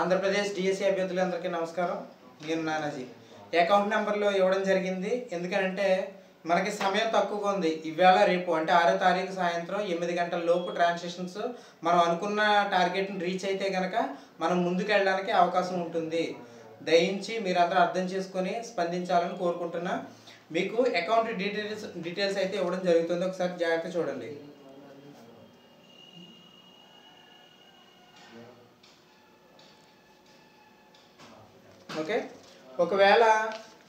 Andhra Pradesh DSC అభ్యర్థులందరికీ నమస్కారం. నేను Nanaji. Account నెంబర్లో ఇవ్వడం జరిగింది. ఎందుకంటే మనకి సమయం తక్కువగా ఉంది. ఇవాళ రేపు అంటే 6వ తారీఖు సాయంత్రం 8 గంటల లోపు ట్రాన్సాక్షన్స్ మనం అనుకున్న టార్గెట్ని రీచ్ అయితే కనుక మనం ముందుకెళ్ళడానికి అవకాశం ఉంటుంది. దయించి మీరందరూ అర్థం చేసుకొని స్పందించాలని కోరుకుంటున్నా. మీకు అకౌంట్ డీటెయిల్స్ అయితే ఇవ్వడం జరుగుతుంది. ఒకసారి జాగ్రత్తగా చూడండి. ఓకే, ఒకవేళ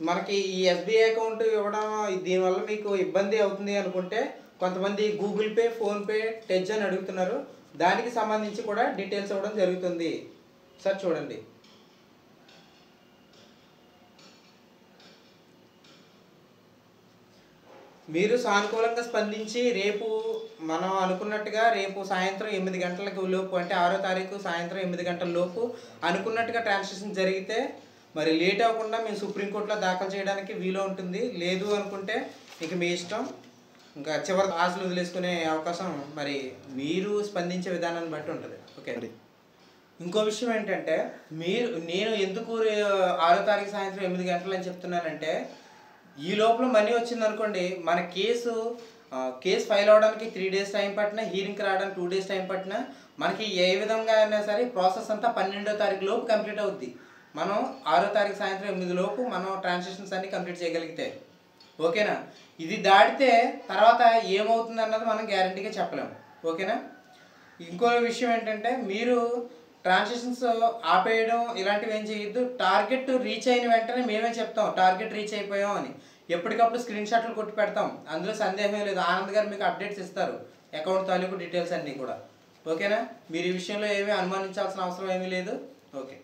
మనకి ఈ ఎస్బీఐ అకౌంట్ ఇవ్వడం దీనివల్ల మీకు ఇబ్బంది అవుతుంది అనుకుంటే కొంతమంది గూగుల్ పే, ఫోన్పే, టెజ్ అని అడుగుతున్నారు. దానికి సంబంధించి కూడా డీటెయిల్స్ ఇవ్వడం జరుగుతుంది. సార్ చూడండి. మీరు సానుకూలంగా స్పందించి రేపు మనం అనుకున్నట్టుగా రేపు సాయంత్రం 8 గంటలకు లోపు అంటే 6వ తారీఖు సాయంత్రం 8 గంటల లోపు అనుకున్నట్టుగా ట్రాన్సాక్షన్ జరిగితే మరి లేట్ అవ్వకుండా మేము సుప్రీంకోర్టులో దాఖలు చేయడానికి వీలు ఉంటుంది. లేదు అనుకుంటే ఇక మీ ఇష్టం, ఇంకా చివరి ఆశలు వదిలేసుకునే అవకాశం మరి మీరు స్పందించే విధానాన్ని బట్టి ఉంటుంది. ఓకే, ఇంకో విషయం ఏంటంటే నేను ఎందుకు 6వ తారీఖు సాయంత్రం 8 గంటలు అని చెప్తున్నానంటే ఈ లోపల మనీ వచ్చింది అనుకోండి, మన కేసు ఫైల్ అవడానికి 3 డేస్ టైం పట్టినా, హీరింగ్కి రావడానికి 2 డేస్ టైం పట్టినా మనకి ఏ విధంగా అయినా సరే ప్రాసెస్ అంతా 12వ తారీఖు లోపు కంప్లీట్ అవుద్ది. మనం 6వ తారీఖు సాయంత్రం 8 లోపు మనం ట్రాన్సాక్షన్స్ అన్ని కంప్లీట్ చేయగలిగితే ఓకేనా. ఇది దాటితే తర్వాత ఏమవుతుంది అన్నది మనం గ్యారంటీగా చెప్పలేము. ఓకేనా. ఇంకో విషయం ఏంటంటే మీరు ట్రాన్సాక్షన్స్ ఆపేయడం ఇలాంటివి ఏం చేయొద్దు. టార్గెట్ రీచ్ అయిన వెంటనే మేమే చెప్తాం టార్గెట్ రీచ్ అయిపోయాం అని. ఎప్పటికప్పుడు స్క్రీన్ షాట్లు కొట్టి పెడతాం, అందులో సందేహమే లేదు. ఆనంద్ గారు మీకు అప్డేట్స్ ఇస్తారు అకౌంట్ తాలూకు డీటెయిల్స్ అన్నీ కూడా. ఓకేనా. మీరు ఈ విషయంలో ఏమీ అనుమానించాల్సిన అవసరం ఏమీ లేదు. ఓకే.